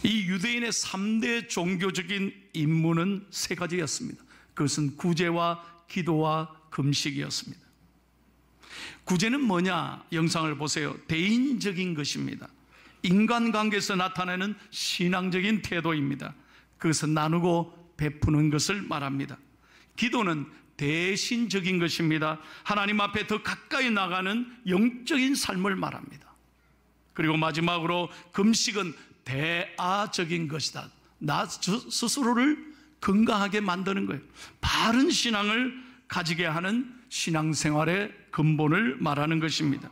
이 유대인의 3대 종교적인 임무는 3가지였습니다. 그것은 구제와 기도와 금식이었습니다. 구제는 뭐냐? 영상을 보세요. 대인적인 것입니다. 인간관계에서 나타내는 신앙적인 태도입니다. 그것은 나누고 베푸는 것을 말합니다. 기도는 대신적인 것입니다. 하나님 앞에 더 가까이 나가는 영적인 삶을 말합니다. 그리고 마지막으로 금식은 대아적인 것이다. 나 스스로를 건강하게 만드는 거예요. 바른 신앙을 가지게 하는 신앙생활의 근본을 말하는 것입니다.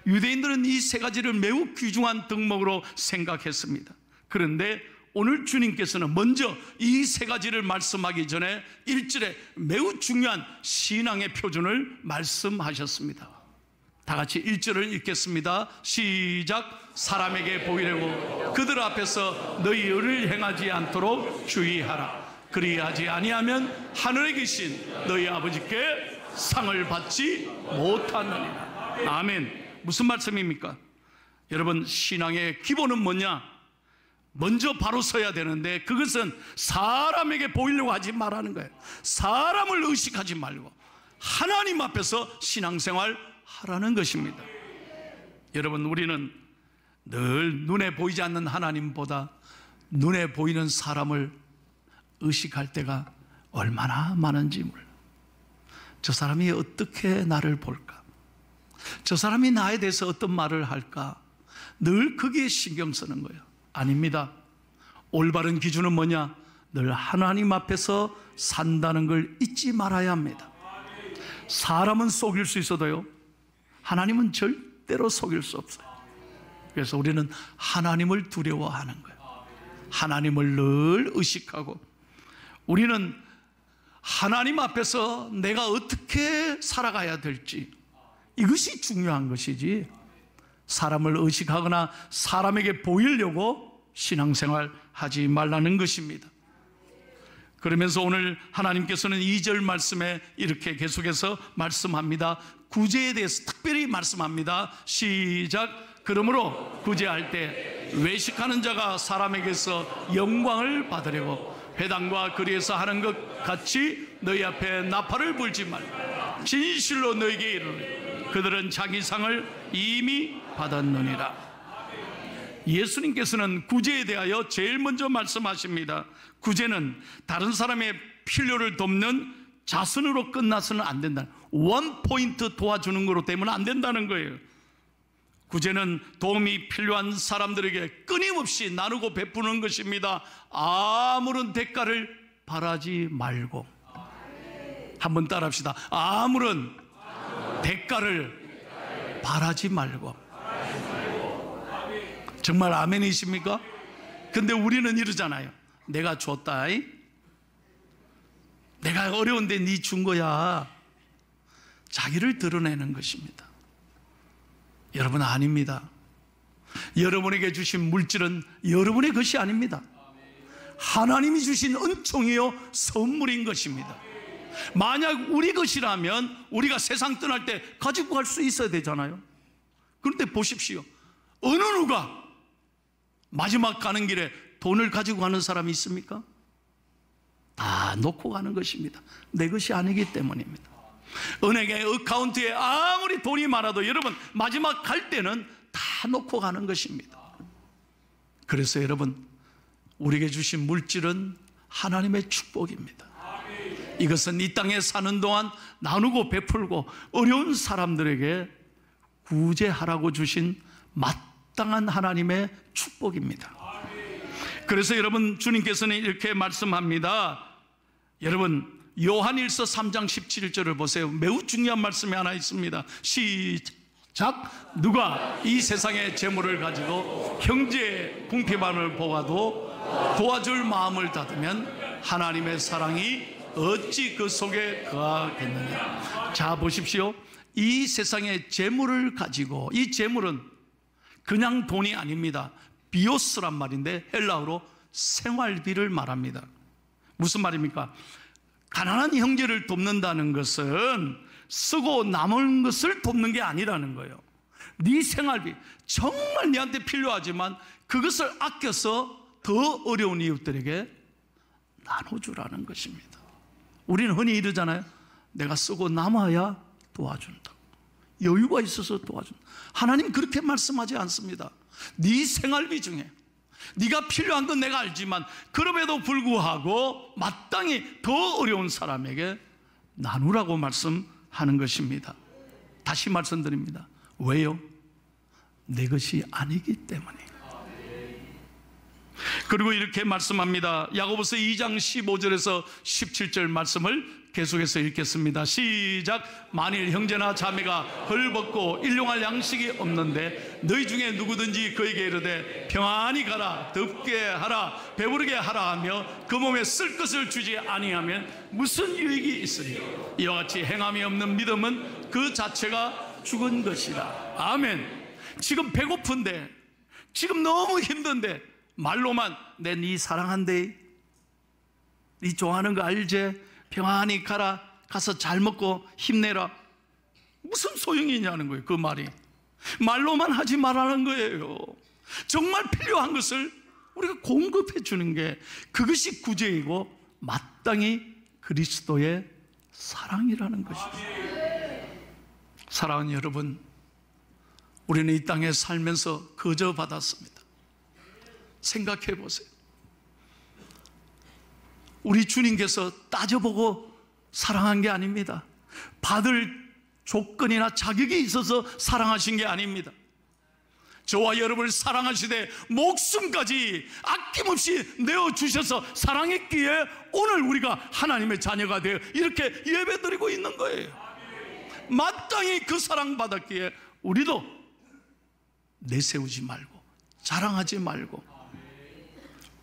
유대인들은 이 3가지를 매우 귀중한 덕목으로 생각했습니다. 그런데 오늘 주님께서는 먼저 이 3가지를 말씀하기 전에 1절에 매우 중요한 신앙의 표준을 말씀하셨습니다. 다 같이 1절을 읽겠습니다. 시작. 사람에게 보이려고 그들 앞에서 너희 의를 행하지 않도록 주의하라. 그리하지 아니하면 하늘에 계신 너희 아버지께 상을 받지 못하느니라. 아멘. 무슨 말씀입니까? 여러분, 신앙의 기본은 뭐냐? 먼저 바로 서야 되는데 그것은 사람에게 보이려고 하지 말라는 거예요. 사람을 의식하지 말고 하나님 앞에서 신앙생활 하라는 것입니다. 여러분, 우리는 늘 눈에 보이지 않는 하나님보다 눈에 보이는 사람을 의식할 때가 얼마나 많은지 몰라요. 저 사람이 어떻게 나를 볼까? 저 사람이 나에 대해서 어떤 말을 할까? 늘 거기에 신경 쓰는 거예요. 아닙니다. 올바른 기준은 뭐냐? 늘 하나님 앞에서 산다는 걸 잊지 말아야 합니다. 사람은 속일 수 있어도요, 하나님은 절대로 속일 수 없어요. 그래서 우리는 하나님을 두려워하는 거예요. 하나님을 늘 의식하고 우리는 하나님 앞에서 내가 어떻게 살아가야 될지, 이것이 중요한 것이지 사람을 의식하거나 사람에게 보이려고 신앙생활 하지 말라는 것입니다. 그러면서 오늘 하나님께서는 2절 말씀에 이렇게 계속해서 말씀합니다. 구제에 대해서 특별히 말씀합니다. 시작. 그러므로 구제할 때 외식하는 자가 사람에게서 영광을 받으려고 회당과 거리에서 하는 것 같이 너희 앞에 나팔을 불지 말고 진실로 너희에게 이르노니 그들은 자기 상을 이미 받았느니라. 예수님께서는 구제에 대하여 제일 먼저 말씀하십니다. 구제는 다른 사람의 필요를 돕는 자선으로 끝나서는 안 된다. 원 포인트 도와주는 거로 되면 안 된다는 거예요. 구제는 도움이 필요한 사람들에게 끊임없이 나누고 베푸는 것입니다. 아무런 대가를 바라지 말고. 한번 따라합시다. 아무런 대가를 바라지 말고. 정말 아멘이십니까? 근데 우리는 이러잖아요. 내가 줬다. 내가 어려운데 네 준 거야. 자기를 드러내는 것입니다. 여러분, 아닙니다. 여러분에게 주신 물질은 여러분의 것이 아닙니다. 하나님이 주신 은총이요 선물인 것입니다. 만약 우리 것이라면 우리가 세상 떠날 때 가지고 갈 수 있어야 되잖아요. 그런데 보십시오. 어느 누가 마지막 가는 길에 돈을 가지고 가는 사람이 있습니까? 다 놓고 가는 것입니다. 내 것이 아니기 때문입니다. 은행의 어카운트에 아무리 돈이 많아도 여러분 마지막 갈 때는 다 놓고 가는 것입니다. 그래서 여러분, 우리에게 주신 물질은 하나님의 축복입니다. 이것은 이 땅에 사는 동안 나누고 베풀고 어려운 사람들에게 구제하라고 주신 마땅한 하나님의 축복입니다. 그래서 여러분, 주님께서는 이렇게 말씀합니다. 여러분, 요한일서 3장 17절을 보세요. 매우 중요한 말씀이 하나 있습니다. 시작. 누가 이 세상의 재물을 가지고 형제의 궁핍함을 보아도 도와줄 마음을 닫으면 하나님의 사랑이 어찌 그 속에 거하겠느냐. 자, 보십시오. 이 세상의 재물을 가지고, 이 재물은 그냥 돈이 아닙니다. 비오스란 말인데 헬라어로 생활비를 말합니다. 무슨 말입니까? 가난한 형제를 돕는다는 것은 쓰고 남은 것을 돕는 게 아니라는 거예요. 네 생활비, 정말 네한테 필요하지만 그것을 아껴서 더 어려운 이웃들에게 나눠주라는 것입니다. 우리는 흔히 이러잖아요. 내가 쓰고 남아야 도와준다. 여유가 있어서 도와준다. 하나님 그렇게 말씀하지 않습니다. 네 생활비 중에 네가 필요한 건 내가 알지만 그럼에도 불구하고 마땅히 더 어려운 사람에게 나누라고 말씀하는 것입니다. 다시 말씀드립니다. 왜요? 내 것이 아니기 때문에. 그리고 이렇게 말씀합니다. 야고보서 2장 15절에서 17절 말씀을 계속해서 읽겠습니다. 시작. 만일 형제나 자매가 헐벗고 일용할 양식이 없는데 너희 중에 누구든지 그에게 이르되 평안히 가라, 덥게 하라, 배부르게 하라 하며 그 몸에 쓸 것을 주지 아니하면 무슨 유익이 있으리? 이와 같이 행함이 없는 믿음은 그 자체가 죽은 것이라. 아멘. 지금 배고픈데, 지금 너무 힘든데 말로만 내 네 사랑한대, 네 좋아하는 거 알지? 평안히 가라, 가서 잘 먹고 힘내라. 무슨 소용이 있냐는 거예요. 그 말이 말로만 하지 말라는 거예요. 정말 필요한 것을 우리가 공급해 주는 게 그것이 구제이고 마땅히 그리스도의 사랑이라는 것이죠. 사랑하는 여러분, 우리는 이 땅에 살면서 거저 받았습니다. 생각해 보세요. 우리 주님께서 따져보고 사랑한 게 아닙니다. 받을 조건이나 자격이 있어서 사랑하신 게 아닙니다. 저와 여러분을 사랑하시되 목숨까지 아낌없이 내어주셔서 사랑했기에 오늘 우리가 하나님의 자녀가 되어 이렇게 예배드리고 있는 거예요. 마땅히 그 사랑받았기에 우리도 내세우지 말고 자랑하지 말고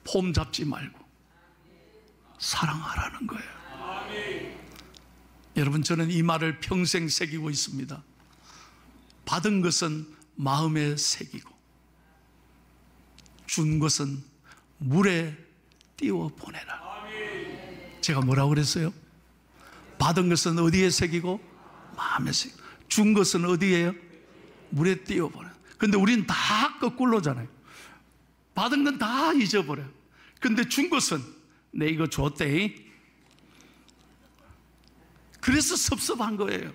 폼 잡지 말고 사랑하라는 거예요. 여러분, 저는 이 말을 평생 새기고 있습니다. 받은 것은 마음에 새기고 준 것은 물에 띄워 보내라. 제가 뭐라고 그랬어요? 받은 것은 어디에 새기고? 마음에 새기고. 준 것은 어디에요? 물에 띄워 보내라. 근데 우리는 다 거꾸로잖아요. 받은 건 다 잊어버려요. 근데 준 것은 내 이거 줬대. 그래서 섭섭한 거예요.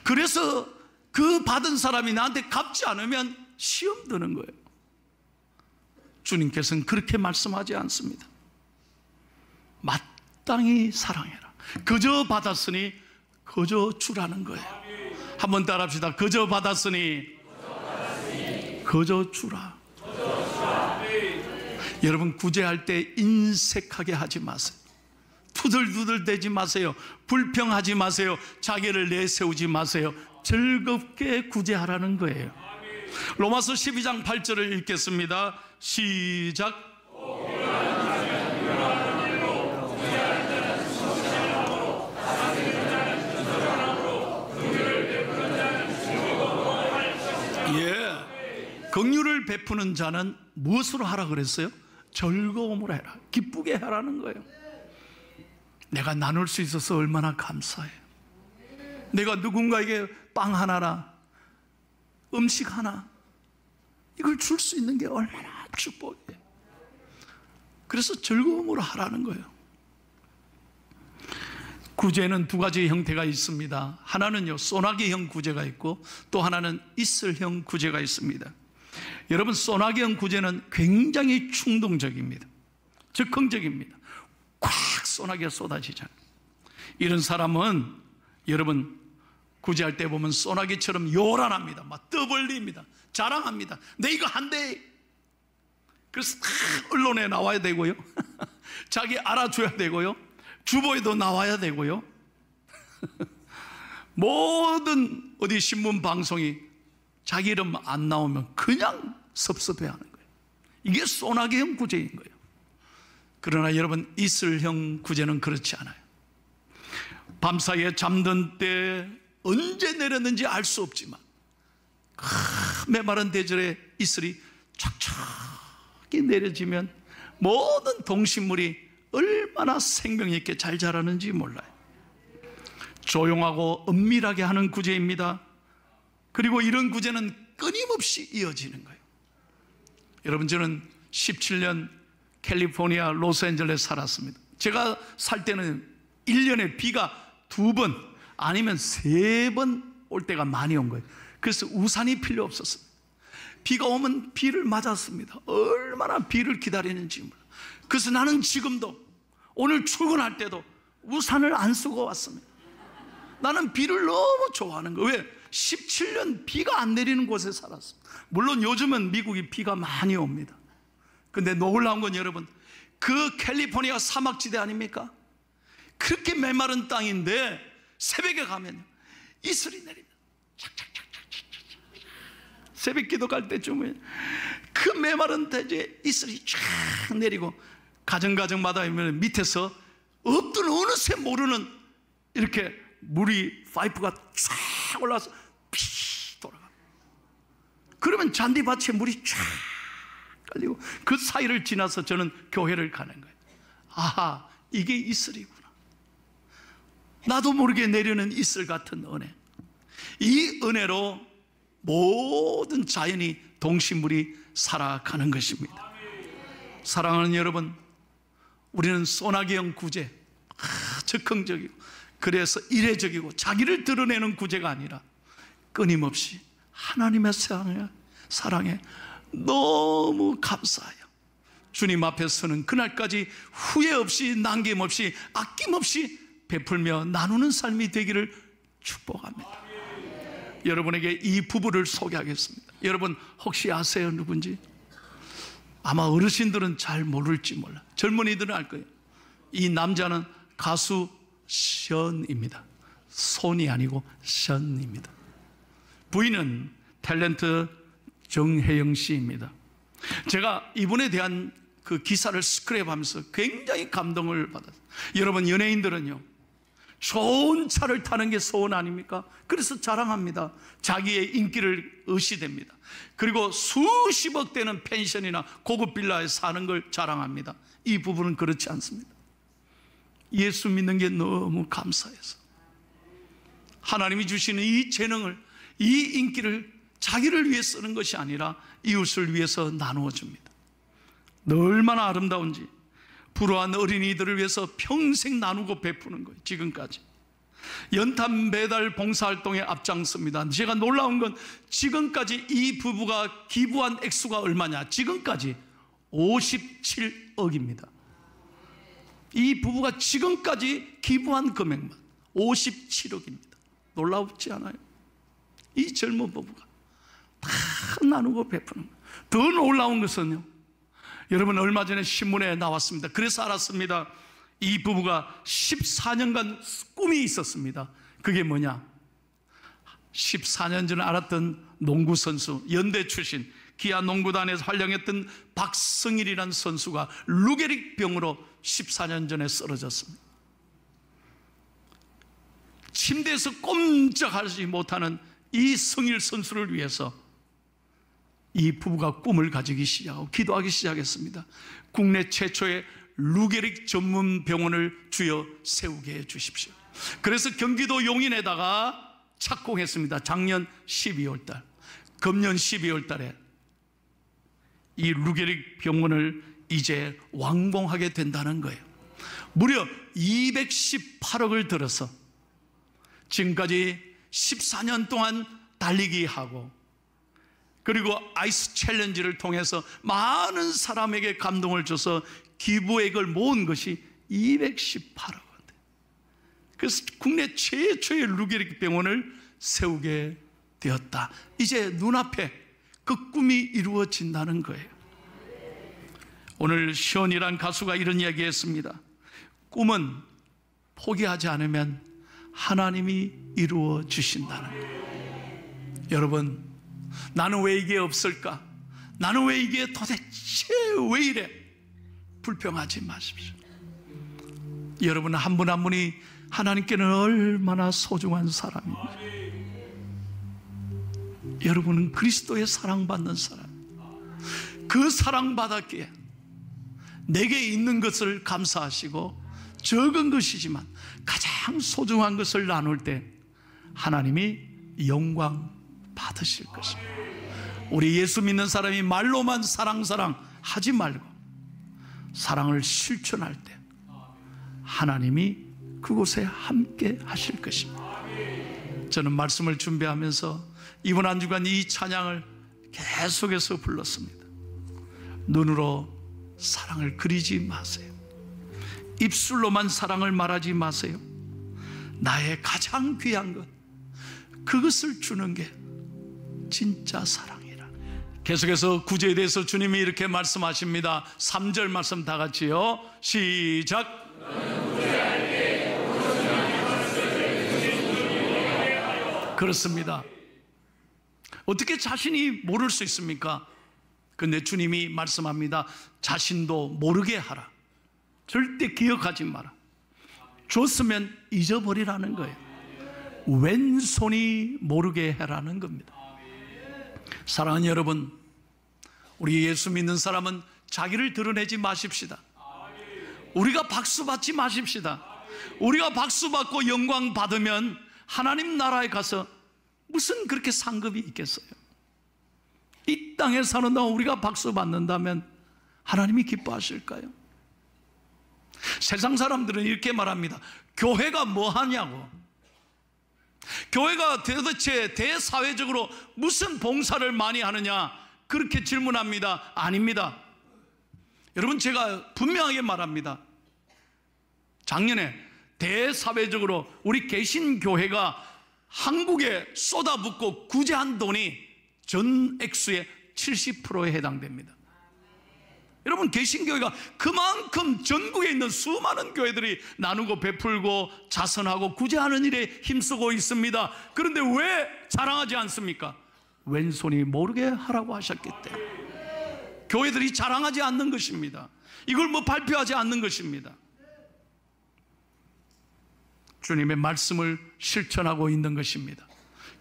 그래서 그 받은 사람이 나한테 갚지 않으면 시험 드는 거예요. 주님께서는 그렇게 말씀하지 않습니다. 마땅히 사랑해라. 그저 받았으니 그저 주라는 거예요. 한번 따라합시다. 그저 받았으니 그저 주라. 여러분, 구제할 때 인색하게 하지 마세요. 투덜투덜 대지 마세요. 불평하지 마세요. 자기를 내세우지 마세요. 즐겁게 구제하라는 거예요. 로마서 12장 8절을 읽겠습니다. 시작. 예, 긍휼을 베푸는 자는 무엇으로 하라 그랬어요? 즐거움으로 해라. 기쁘게 하라는 거예요. 내가 나눌 수 있어서 얼마나 감사해요. 내가 누군가에게 빵 하나나 음식 하나 이걸 줄 수 있는 게 얼마나 축복이에요. 그래서 즐거움으로 하라는 거예요. 구제는 두 가지 형태가 있습니다. 하나는요, 소나기형 구제가 있고 또 하나는 이슬형 구제가 있습니다. 여러분, 소나기형 구제는 굉장히 충동적입니다. 즉흥적입니다. 꽉 소나기가 쏟아지잖아요. 이런 사람은 여러분 구제할 때 보면 소나기처럼 요란합니다. 막 떠벌립니다. 자랑합니다. 내 이거 한대. 그래서 다 언론에 나와야 되고요. 자기 알아줘야 되고요. 주보에도 나와야 되고요. 모든 어디 신문 방송이 자기 이름 안 나오면 그냥 섭섭해하는 거예요. 이게 소나기형 구제인 거예요. 그러나 여러분, 이슬형 구제는 그렇지 않아요. 밤사이에 잠든 때 언제 내렸는지 알 수 없지만 메마른 대절에 이슬이 촥촥이 내려지면 모든 동식물이 얼마나 생명 있게 잘 자라는지 몰라요. 조용하고 은밀하게 하는 구제입니다. 그리고 이런 구제는 끊임없이 이어지는 거예요. 여러분, 저는 17년 캘리포니아 로스앤젤레스 살았습니다. 제가 살 때는 1년에 비가 2번 아니면 3번 올 때가 많이 온 거예요. 그래서 우산이 필요 없었습니다. 비가 오면 비를 맞았습니다. 얼마나 비를 기다리는지 몰라. 그래서 나는 지금도 오늘 출근할 때도 우산을 안 쓰고 왔습니다. 나는 비를 너무 좋아하는 거예요. 왜? 17년 비가 안 내리는 곳에 살았습니다. 물론 요즘은 미국이 비가 많이 옵니다. 근데 놀라운 건 여러분, 그 캘리포니아 사막지대 아닙니까? 그렇게 메마른 땅인데 새벽에 가면 이슬이 내립니다. 새벽 기도 갈 때쯤에 그 메마른 대지에 이슬이 쫙 내리고 가정마다 밑에서 없던 어느새 모르는 이렇게 물이 파이프가 쫙 올라와서 피 돌아가. 그러면 잔디밭에 물이 쫙 깔리고 그 사이를 지나서 저는 교회를 가는 거예요. 아하, 이게 이슬이구나. 나도 모르게 내리는 이슬 같은 은혜. 이 은혜로 모든 자연이 동식물이 살아가는 것입니다. 사랑하는 여러분, 우리는 소나기형 구제, 적극적이고 그래서 이례적이고 자기를 드러내는 구제가 아니라 끊임없이 하나님의 사랑에 너무 감사해요. 주님 앞에 서는 그날까지 후회 없이 남김없이 아낌없이 베풀며 나누는 삶이 되기를 축복합니다. 여러분에게 이 부부를 소개하겠습니다. 여러분 혹시 아세요? 누군지? 아마 어르신들은 잘 모를지 몰라. 젊은이들은 알 거예요. 이 남자는 가수 션입니다. 손이 아니고 션입니다. 부인은 탤런트 정혜영 씨입니다. 제가 이분에 대한 그 기사를 스크랩하면서 굉장히 감동을 받았어요. 여러분, 연예인들은요, 좋은 차를 타는 게 소원 아닙니까? 그래서 자랑합니다. 자기의 인기를 의시됩니다. 그리고 수십억 되는 펜션이나 고급 빌라에 사는 걸 자랑합니다. 이 부분은 그렇지 않습니다. 예수 믿는 게 너무 감사해서 하나님이 주시는 이 재능을, 이 인기를 자기를 위해 쓰는 것이 아니라 이웃을 위해서 나누어 줍니다. 얼마나 아름다운지. 불우한 어린이들을 위해서 평생 나누고 베푸는 거예요. 지금까지 연탄 배달 봉사활동에 앞장섭니다. 제가 놀라운 건 지금까지 이 부부가 기부한 액수가 얼마냐? 지금까지 57억입니다. 이 부부가 지금까지 기부한 금액만 57억입니다. 놀랍지 않아요? 이 젊은 부부가 다 나누고 베푸는 거예요. 더 놀라운 것은요, 여러분, 얼마 전에 신문에 나왔습니다. 그래서 알았습니다. 이 부부가 14년간 꿈이 있었습니다. 그게 뭐냐? 14년 전에 알았던 농구선수, 연대 출신 기아 농구단에서 활약했던 박성일이라는 선수가 루게릭 병으로 14년 전에 쓰러졌습니다. 침대에서 꼼짝하지 못하는 이 성일 선수를 위해서 이 부부가 꿈을 가지기 시작하고 기도하기 시작했습니다. 국내 최초의 루게릭 전문 병원을 주여 세우게 해 주십시오. 그래서 경기도 용인에다가 착공했습니다. 작년 12월 달. 금년 12월 달에 이 루게릭 병원을 이제 완공하게 된다는 거예요. 무려 218억을 들어서 지금까지 14년 동안 달리기 하고, 그리고 아이스 챌린지를 통해서 많은 사람에게 감동을 줘서 기부액을 모은 것이 218억 원. 그래서 국내 최초의 루게릭 병원을 세우게 되었다. 이제 눈앞에 그 꿈이 이루어진다는 거예요. 오늘 션이란 가수가 이런 이야기 했습니다. 꿈은 포기하지 않으면 하나님이 이루어 주신다는 거예요. 여러분, 나는 왜 이게 없을까? 나는 왜 이게 도대체 왜 이래? 불평하지 마십시오. 여러분 한 분 한 분이 하나님께는 얼마나 소중한 사람입니다. 여러분은 그리스도의 사랑받는 사람. 그 사랑받았기에 내게 있는 것을 감사하시고 적은 것이지만 가장 소중한 것을 나눌 때 하나님이 영광 받으실 것입니다. 우리 예수 믿는 사람이 말로만 사랑 하지 말고 사랑을 실천할 때 하나님이 그곳에 함께 하실 것입니다. 저는 말씀을 준비하면서 이번 한 주간 이 찬양을 계속해서 불렀습니다. 눈으로 사랑을 그리지 마세요. 입술로만 사랑을 말하지 마세요. 나의 가장 귀한 것, 그것을 주는 게 진짜 사랑이라. 계속해서 구제에 대해서 주님이 이렇게 말씀하십니다. 3절 말씀 다 같이요. 시작. 그렇습니다. 어떻게 자신이 모를 수 있습니까? 근데 주님이 말씀합니다. 자신도 모르게 하라. 절대 기억하지 마라. 줬으면 잊어버리라는 거예요. 왼손이 모르게 해라는 겁니다. 사랑하는 여러분, 우리 예수 믿는 사람은 자기를 드러내지 마십시다. 우리가 박수 받지 마십시다. 우리가 박수 받고 영광 받으면 하나님 나라에 가서 무슨 그렇게 상급이 있겠어요? 이 땅에 사는 동안 우리가 박수 받는다면 하나님이 기뻐하실까요? 세상 사람들은 이렇게 말합니다. 교회가 뭐 하냐고. 교회가 도대체 대사회적으로 무슨 봉사를 많이 하느냐, 그렇게 질문합니다. 아닙니다. 여러분, 제가 분명하게 말합니다. 작년에 대사회적으로 우리 개신교회가 한국에 쏟아붓고 구제한 돈이 전 액수의 70%에 해당됩니다. 여러분, 개신교회가 그만큼 전국에 있는 수많은 교회들이 나누고 베풀고 자선하고 구제하는 일에 힘쓰고 있습니다. 그런데 왜 자랑하지 않습니까? 왼손이 모르게 하라고 하셨기 때문에. 교회들이 자랑하지 않는 것입니다. 이걸 뭐 발표하지 않는 것입니다. 주님의 말씀을 실천하고 있는 것입니다.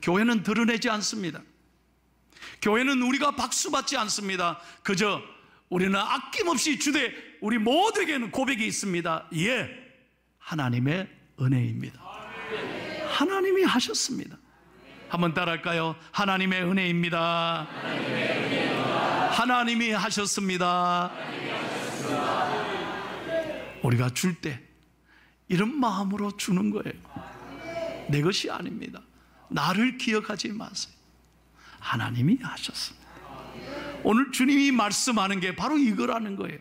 교회는 드러내지 않습니다. 교회는 우리가 박수받지 않습니다. 그저 우리는 아낌없이 주되 우리 모두에게는 고백이 있습니다. 예, 하나님의 은혜입니다. 하나님이 하셨습니다. 한번 따라할까요? 하나님의 은혜입니다. 하나님이 하셨습니다. 우리가 줄 때 이런 마음으로 주는 거예요. 내 것이 아닙니다. 나를 기억하지 마세요. 하나님이 하셨습니다. 오늘 주님이 말씀하는 게 바로 이거라는 거예요.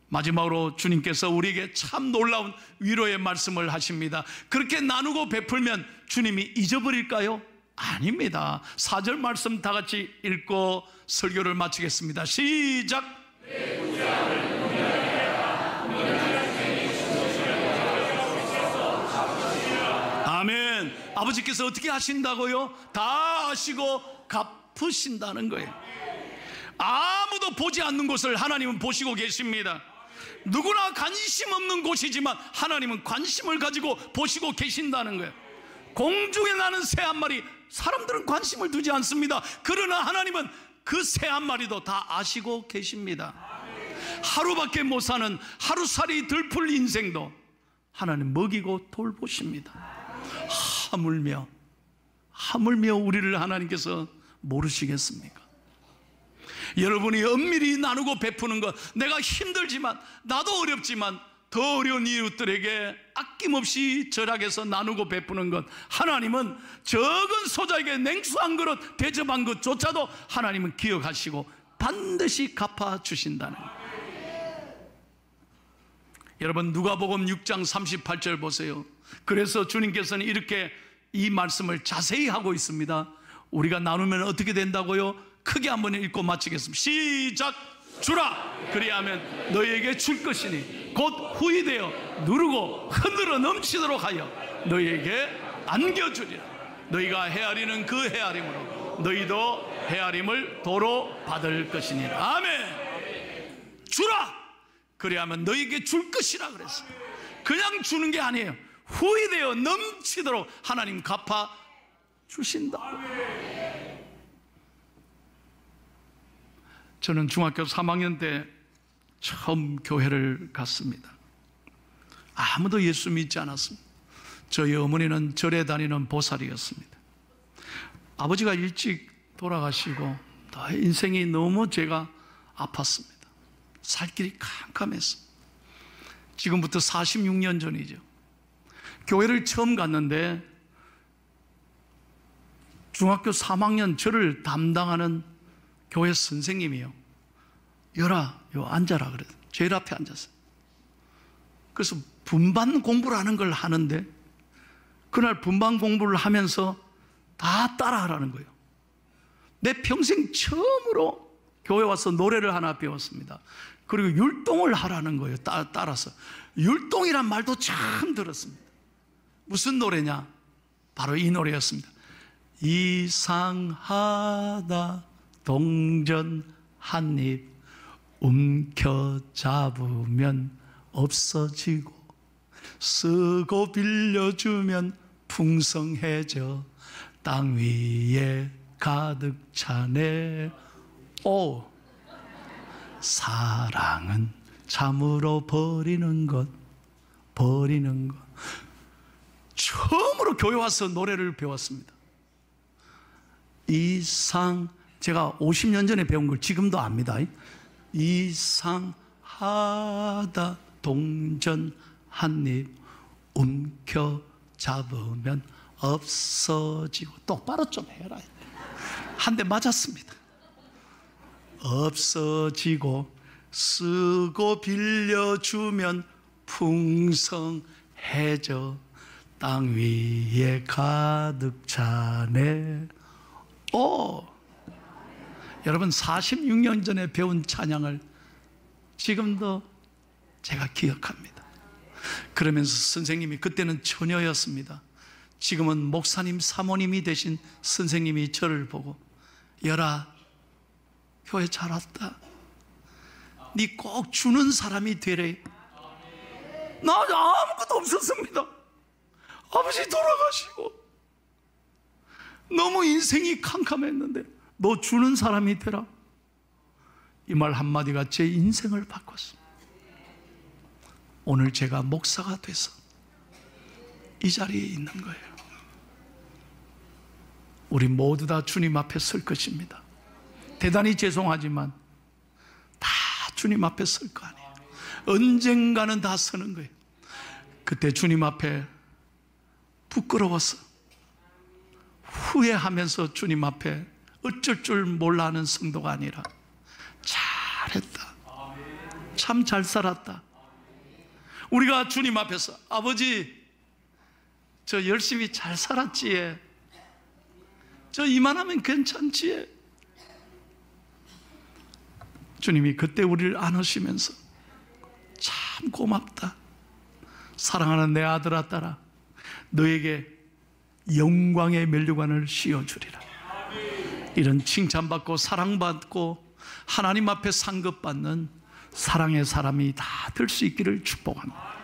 마지막으로 주님께서 우리에게 참 놀라운 위로의 말씀을 하십니다. 그렇게 나누고 베풀면 주님이 잊어버릴까요? 아닙니다. 4절 말씀 다 같이 읽고 설교를 마치겠습니다. 시작. 아멘. 아버지께서 어떻게 하신다고요? 다 아시고 갚으신다는 거예요. 아무도 보지 않는 곳을 하나님은 보시고 계십니다. 누구나 관심 없는 곳이지만 하나님은 관심을 가지고 보시고 계신다는 거예요. 공중에 나는 새 한 마리, 사람들은 관심을 두지 않습니다. 그러나 하나님은 그 새 한 마리도 다 아시고 계십니다. 하루밖에 못 사는 하루살이 들풀 인생도 하나님 먹이고 돌보십니다. 하물며 우리를 하나님께서 모르시겠습니까? 여러분이 엄밀히 나누고 베푸는 것, 내가 힘들지만 나도 어렵지만 더 어려운 이웃들에게 아낌없이 절약해서 나누고 베푸는 것, 하나님은 적은 소자에게 냉수 한 그릇 대접한 것조차도 하나님은 기억하시고 반드시 갚아주신다는 거예요. 여러분, 누가복음 6장 38절 보세요. 그래서 주님께서는 이렇게 이 말씀을 자세히 하고 있습니다. 우리가 나누면 어떻게 된다고요? 크게 한번 읽고 마치겠습니다. 시작. 주라, 그리하면 너희에게 줄 것이니 곧 후히되어 누르고 흔들어 넘치도록 하여 너희에게 안겨주리라. 너희가 헤아리는 그 헤아림으로 너희도 헤아림을 도로 받을 것이니라. 아멘. 주라, 그리하면 너희에게 줄 것이라 그랬어요. 그냥 주는 게 아니에요. 후히되어 넘치도록 하나님 갚아 주신다고. 저는 중학교 3학년 때 처음 교회를 갔습니다. 아무도 예수 믿지 않았습니다. 저희 어머니는 절에 다니는 보살이었습니다. 아버지가 일찍 돌아가시고 인생이 너무 제가 아팠습니다. 살 길이 캄캄했어. 지금부터 46년 전이죠. 교회를 처음 갔는데 중학교 3학년 저를 담당하는 교회 선생님이요, 열아, 요 앉아라 그래. 제일 앞에 앉았어요. 그래서 분반 공부를 하는 걸 하는데 그날 분반 공부를 하면서 다 따라하라는 거예요. 내 평생 처음으로 교회 와서 노래를 하나 배웠습니다. 그리고 율동을 하라는 거예요. 따라서 율동이란 말도 참 들었습니다. 무슨 노래냐? 바로 이 노래였습니다. 이상하다 동전 한 입 움켜잡으면 없어지고 쓰고 빌려주면 풍성해져 땅 위에 가득 차네. 오, 사랑은 참으로 버리는 것. 처음으로 교회 와서 노래를 배웠습니다. 제가 50년 전에 배운 걸 지금도 압니다. 이상하다 동전 한 입 움켜잡으면 없어지고. 똑바로 좀 해라. 한 대 맞았습니다. 없어지고 쓰고 빌려주면 풍성해져 땅 위에 가득 차네. 오! 여러분, 46년 전에 배운 찬양을 지금도 제가 기억합니다. 그러면서 선생님이, 그때는 처녀였습니다. 지금은 목사님, 사모님이 되신 선생님이 저를 보고, 열아, 교회 잘 왔다. 네 꼭 주는 사람이 되래. 나 아무것도 없었습니다. 아버지 돌아가시고 너무 인생이 캄캄했는데 너 주는 사람이 되라. 이 말 한마디가 제 인생을 바꿨습니다. 오늘 제가 목사가 돼서 이 자리에 있는 거예요. 우리 모두 다 주님 앞에 설 것입니다. 대단히 죄송하지만 다 주님 앞에 설 거 아니에요. 언젠가는 다 서는 거예요. 그때 주님 앞에 부끄러워서 후회하면서 주님 앞에 어쩔 줄 몰라 하는 성도가 아니라 잘했다, 참 잘 살았다. 우리가 주님 앞에서 아버지 저 열심히 잘 살았지에, 저 이만하면 괜찮지에, 주님이 그때 우리를 안으시면서 참 고맙다, 사랑하는 내 아들아 딸아, 너에게 영광의 면류관을 씌워주리라. 이런 칭찬받고 사랑받고 하나님 앞에 상급받는 사랑의 사람이 다 될 수 있기를 축복합니다.